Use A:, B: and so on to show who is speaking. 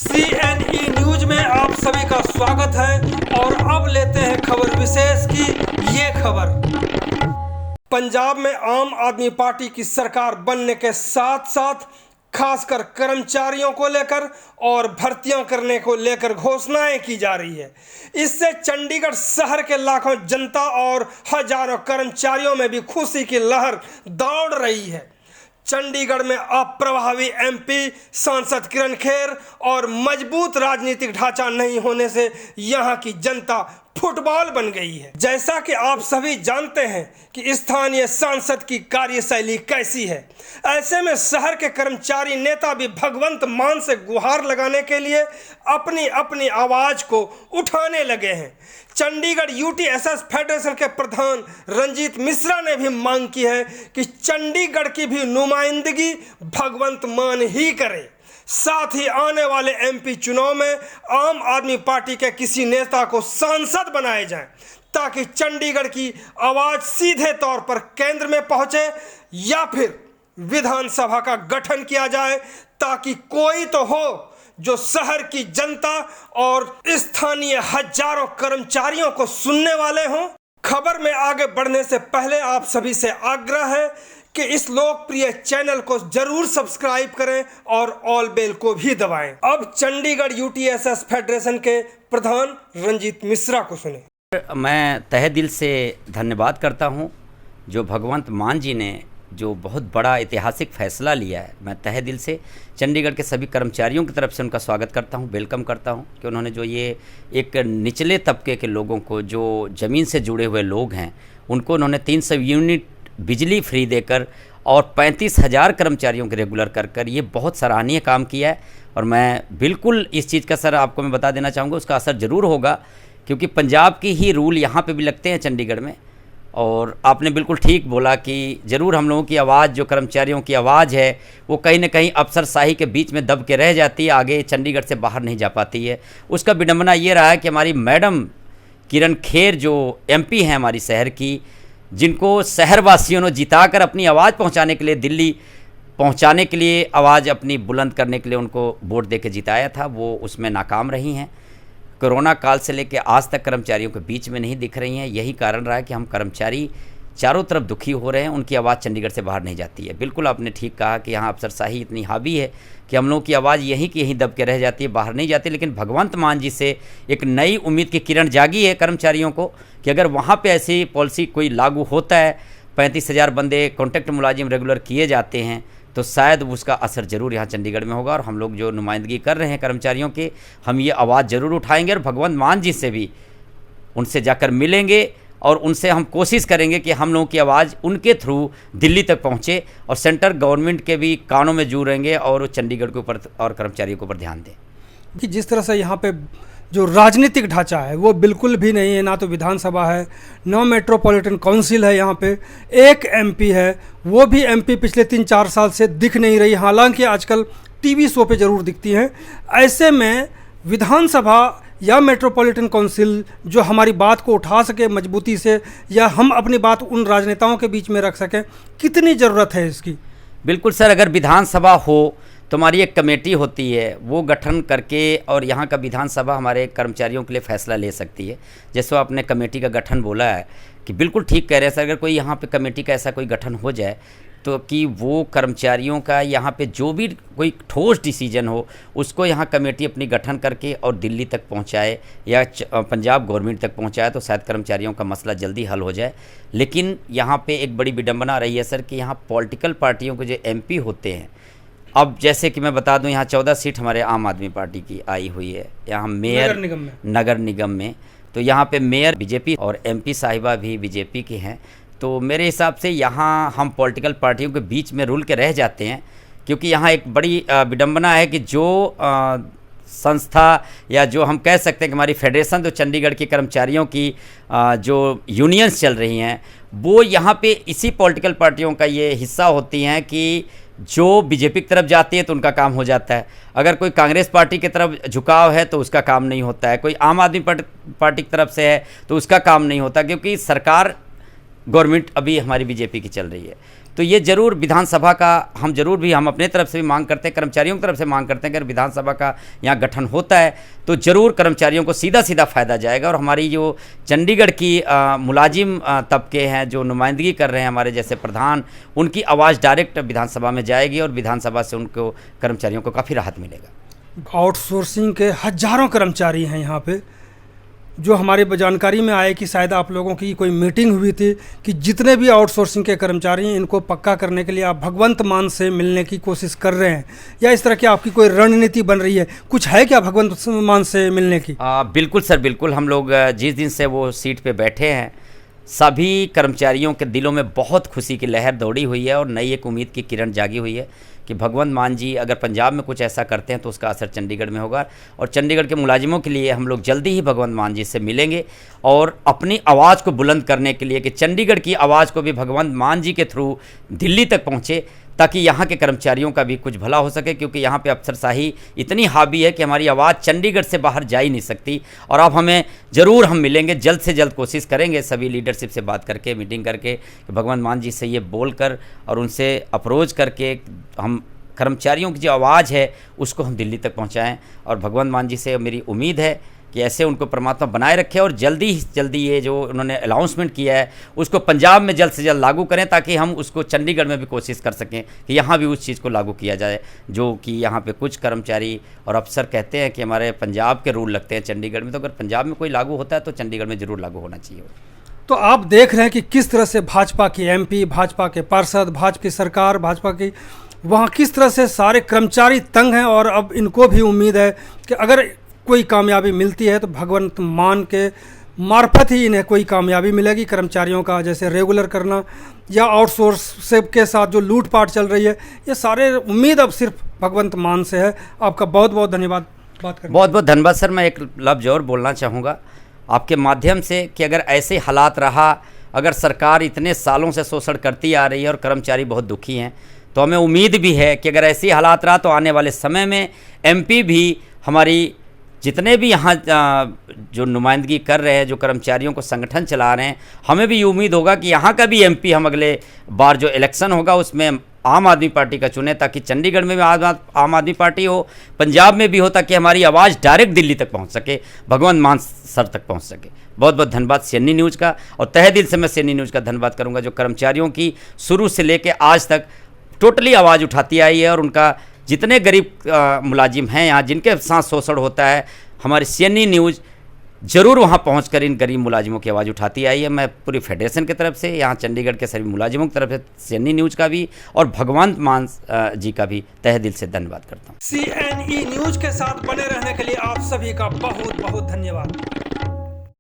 A: CNE news में आप सभी का स्वागत है और अब लेते हैं खबर विशेष की ये खबर। पंजाब में आम आदमी पार्टी की सरकार बनने के साथ साथ खासकर कर्मचारियों को लेकर और भर्तियां करने को लेकर घोषणाएं की जा रही है। इससे चंडीगढ़ शहर के लाखों जनता और हजारों कर्मचारियों में भी खुशी की लहर दौड़ रही है। चंडीगढ़ में अप्रभावी MP सांसद किरण खेर और मजबूत राजनीतिक ढांचा नहीं होने से यहां की जनता फुटबॉल बन गई है। जैसा कि आप सभी जानते हैं कि स्थानीय सांसद की कार्यशैली कैसी है, ऐसे में शहर के कर्मचारी नेता भी भगवंत मान से गुहार लगाने के लिए अपनी अपनी आवाज को उठाने लगे हैं। चंडीगढ़ UTSS फेडरेशन के प्रधान रंजीत मिश्रा ने भी मांग की है कि चंडीगढ़ की भी नुमाइंदगी भगवंत मान ही करे। साथ ही आने वाले MP चुनाव में आम आदमी पार्टी के किसी नेता को सांसद बनाए जाएं, ताकि चंडीगढ़ की आवाज सीधे तौर पर केंद्र में पहुंचे, या फिर विधानसभा का गठन किया जाए ताकि कोई तो हो जो शहर की जनता और स्थानीय हजारों कर्मचारियों को सुनने वाले हों। खबर में आगे बढ़ने से पहले आप सभी से आग्रह है कि इस लोकप्रिय चैनल को जरूर सब्सक्राइब करें और ऑल बेल को भी दबाएं। अब चंडीगढ़ UTSS फेडरेशन के प्रधान रंजीत मिश्रा को सुने।
B: मैं तहे दिल से धन्यवाद करता हूं जो भगवंत मान जी ने जो बहुत बड़ा ऐतिहासिक फैसला लिया है। मैं तहे दिल से चंडीगढ़ के सभी कर्मचारियों की तरफ से उनका स्वागत करता हूं, वेलकम करता हूं कि उन्होंने जो ये एक निचले तबके के लोगों को, जो ज़मीन से जुड़े हुए लोग हैं, उनको उन्होंने 300 यूनिट बिजली फ्री देकर और 35,000 कर्मचारियों के रेगुलर कर ये बहुत सराहनीय काम किया है। और मैं बिल्कुल इस चीज़ का सर आपको मैं बता देना चाहूँगा, उसका असर ज़रूर होगा, क्योंकि पंजाब की ही रूल यहाँ पे भी लगते हैं चंडीगढ़ में। और आपने बिल्कुल ठीक बोला कि ज़रूर हम लोगों की आवाज़, जो कर्मचारियों की आवाज़ है, वो कहीं ना कहीं अफसरशाही के बीच में दब के रह जाती है, आगे चंडीगढ़ से बाहर नहीं जा पाती है। उसका विडंबना ये रहा है कि हमारी मैडम किरण खेर जो MP हैं हमारी शहर की, जिनको शहरवासियों ने जिताकर अपनी आवाज़ पहुंचाने के लिए, दिल्ली पहुंचाने के लिए, आवाज़ अपनी बुलंद करने के लिए उनको वोट दे के जिताया था, वो उसमें नाकाम रही हैं। कोरोना काल से लेकर आज तक कर्मचारियों के बीच में नहीं दिख रही हैं। यही कारण रहा है कि हम कर्मचारी चारों तरफ दुखी हो रहे हैं, उनकी आवाज़ चंडीगढ़ से बाहर नहीं जाती है। बिल्कुल आपने ठीक कहा कि यहाँ अफसरशाही इतनी हावी है कि हम लोगों की आवाज़ यहीं की यहीं दब के रह जाती है, बाहर नहीं जाती। लेकिन भगवंत मान जी से एक नई उम्मीद की किरण जागी है कर्मचारियों को कि अगर वहाँ पे ऐसी पॉलिसी कोई लागू होता है, 35,000 बंदे कॉन्ट्रैक्ट मुलाजिम रेगुलर किए जाते हैं, तो शायद उसका असर ज़रूर यहाँ चंडीगढ़ में होगा। और हम लोग जो नुमाइंदगी कर रहे हैं कर्मचारियों के, हम ये आवाज़ ज़रूर उठाएंगे और भगवंत मान जी से भी उनसे जाकर मिलेंगे और उनसे हम कोशिश करेंगे कि हम लोगों की आवाज़ उनके थ्रू दिल्ली तक पहुँचे और सेंट्रल गवर्नमेंट के भी कानों में जू रहेंगे और चंडीगढ़ के ऊपर और कर्मचारियों के ऊपर ध्यान दें।
A: कि जिस तरह से यहाँ पे जो राजनीतिक ढांचा है वो बिल्कुल भी नहीं है, ना तो विधानसभा है, ना मेट्रोपॉलिटन काउंसिल है। यहाँ पे एक MP है, वो भी MP पिछले 3-4 साल से दिख नहीं रही, हालांकि आजकल TV शो पे ज़रूर दिखती हैं। ऐसे में विधानसभा या मेट्रोपॉलिटन काउंसिल जो हमारी बात को उठा सके मजबूती से, या हम अपनी बात उन राजनेताओं के बीच में रख सकें, कितनी ज़रूरत है इसकी?
B: बिल्कुल सर, अगर विधानसभा हो तो हमारी एक कमेटी होती है, वो गठन करके और यहाँ का विधानसभा हमारे कर्मचारियों के लिए फ़ैसला ले सकती है। जैसे आपने कमेटी का गठन बोला है कि बिल्कुल ठीक कह रहे हैं सर, अगर कोई यहाँ पे कमेटी का ऐसा कोई गठन हो जाए तो कि वो कर्मचारियों का यहाँ पे जो भी कोई ठोस डिसीजन हो, उसको यहाँ कमेटी अपनी गठन करके और दिल्ली तक पहुँचाए या पंजाब गवर्नमेंट तक पहुँचाए, तो शायद कर्मचारियों का मसला जल्दी हल हो जाए। लेकिन यहाँ पे एक बड़ी विडंबना रही है सर कि यहाँ पॉलिटिकल पार्टियों के जो MP होते हैं, अब जैसे कि मैं बता दूं, यहाँ 14 सीट हमारे आम आदमी पार्टी की आई हुई है, यहाँ मेयर नगर निगम में, तो यहाँ पे मेयर BJP और MP साहिबा भी BJP की हैं। तो मेरे हिसाब से यहाँ हम पॉलिटिकल पार्टियों के बीच में रुल के रह जाते हैं, क्योंकि यहाँ एक बड़ी विडंबना है कि जो संस्था या जो हम कह सकते हैं कि हमारी फेडरेशन, जो चंडीगढ़ के कर्मचारियों की जो यूनियंस चल रही हैं, वो यहाँ पे इसी पॉलिटिकल पार्टियों का ये हिस्सा होती हैं कि जो BJP की तरफ जाती है तो उनका काम हो जाता है, अगर कोई कांग्रेस पार्टी की तरफ झुकाव है तो उसका काम नहीं होता है, कोई आम आदमी पार्टी की तरफ से है तो उसका काम नहीं होता, क्योंकि सरकार गवर्नमेंट अभी हमारी BJP की चल रही है। तो ये जरूर विधानसभा का हम अपने तरफ से भी मांग करते हैं, कर्मचारियों की तरफ से मांग करते हैं कि अगर विधानसभा का यहाँ गठन होता है तो ज़रूर कर्मचारियों को सीधा सीधा फ़ायदा जाएगा। और हमारी जो चंडीगढ़ की मुलाजिम तबके हैं जो नुमाइंदगी कर रहे हैं हमारे जैसे प्रधान, उनकी आवाज़ डायरेक्ट विधानसभा में जाएगी और विधानसभा से उनको कर्मचारियों को काफ़ी राहत मिलेगा।
A: आउटसोर्सिंग के हजारों कर्मचारी हैं यहाँ पे, जो हमारी जानकारी में आए कि शायद आप लोगों की कोई मीटिंग हुई थी कि जितने भी आउटसोर्सिंग के कर्मचारी हैं इनको पक्का करने के लिए आप भगवंत मान से मिलने की कोशिश कर रहे हैं, या इस तरह की आपकी कोई रणनीति बन रही है? कुछ है क्या भगवंत मान से मिलने की?
B: बिल्कुल सर, बिल्कुल। हम लोग जिस दिन से वो सीट पे बैठे हैं सभी कर्मचारियों के दिलों में बहुत खुशी की लहर दौड़ी हुई है और नई एक उम्मीद की किरण जागी हुई है कि भगवंत मान जी अगर पंजाब में कुछ ऐसा करते हैं तो उसका असर चंडीगढ़ में होगा। और चंडीगढ़ के मुलाजिमों के लिए हम लोग जल्दी ही भगवंत मान जी से मिलेंगे और अपनी आवाज़ को बुलंद करने के लिए कि चंडीगढ़ की आवाज़ को भी भगवंत मान जी के थ्रू दिल्ली तक पहुँचे, ताकि यहाँ के कर्मचारियों का भी कुछ भला हो सके। क्योंकि यहाँ पे अफसरशाही इतनी हावी है कि हमारी आवाज़ चंडीगढ़ से बाहर जा ही नहीं सकती। और अब हम मिलेंगे, जल्द से जल्द कोशिश करेंगे सभी लीडरशिप से बात करके, मीटिंग करके कि भगवंत मान जी से ये बोल कर और उनसे अप्रोच करके हम कर्मचारियों की जो आवाज़ है उसको हम दिल्ली तक पहुँचाएँ। और भगवंत मान जी से मेरी उम्मीद है कि ऐसे उनको परमात्मा बनाए रखे और जल्दी ये जो उन्होंने अनाउंसमेंट किया है उसको पंजाब में जल्द से जल्द लागू करें, ताकि हम उसको चंडीगढ़ में भी कोशिश कर सकें कि यहाँ भी उस चीज़ को लागू किया जाए जो कि यहाँ पे कुछ कर्मचारी और अफसर कहते हैं कि हमारे पंजाब के रूल लगते हैं चंडीगढ़ में। तो अगर पंजाब में कोई लागू होता है तो चंडीगढ़ में ज़रूर लागू होना चाहिए।
A: तो आप देख रहे हैं कि किस तरह से भाजपा की MP, भाजपा के पार्षद, भाजपा की सरकार, भाजपा की वहाँ किस तरह से सारे कर्मचारी तंग हैं। और अब इनको भी उम्मीद है कि अगर कोई कामयाबी मिलती है तो भगवंत मान के मार्फत ही इन्हें कोई कामयाबी मिलेगी। कर्मचारियों का जैसे रेगुलर करना या आउटसोर्स के साथ जो लूटपाट चल रही है, ये सारे उम्मीद अब सिर्फ भगवंत मान से है। आपका बहुत बहुत धन्यवाद बात करने।
B: बहुत बहुत धन्यवाद सर। मैं एक लफ्ज़ और बोलना चाहूँगा आपके माध्यम से कि अगर ऐसे हालात रहा, अगर सरकार इतने सालों से शोषण करती आ रही है और कर्मचारी बहुत दुखी हैं, तो हमें उम्मीद भी है कि अगर ऐसे हालात रहा तो आने वाले समय में MP भी हमारी जितने भी यहाँ जो नुमाइंदगी कर रहे हैं, जो कर्मचारियों को संगठन चला रहे हैं, हमें भी ये उम्मीद होगा कि यहाँ का भी MP हम अगले बार जो इलेक्शन होगा उसमें आम आदमी पार्टी का चुने, ताकि चंडीगढ़ में भी आम आदमी पार्टी हो, पंजाब में भी हो, ताकि हमारी आवाज़ डायरेक्ट दिल्ली तक पहुँच सके, भगवंत मान सर तक पहुँच सके। बहुत बहुत धन्यवाद CNE न्यूज़ का। और तहे दिल से मैं CNE न्यूज़ का धन्यवाद करूँगा जो कर्मचारियों की शुरू से लेकर आज तक टोटली आवाज़ उठाती आई है। और उनका जितने गरीब मुलाजिम हैं यहाँ जिनके साथ शोषण होता है, हमारी CNE न्यूज़ ज़रूर वहाँ पहुँचकर इन गरीब मुलाजिमों की आवाज़ उठाती आई है। मैं पूरी फेडरेशन की तरफ से, यहाँ चंडीगढ़ के सभी मुलाजिमों की तरफ से CNE न्यूज़ का भी और भगवंत मान जी का भी तहे दिल से धन्यवाद करता हूँ।
A: CNE न्यूज़ के साथ बने रहने के लिए आप सभी का बहुत बहुत धन्यवाद।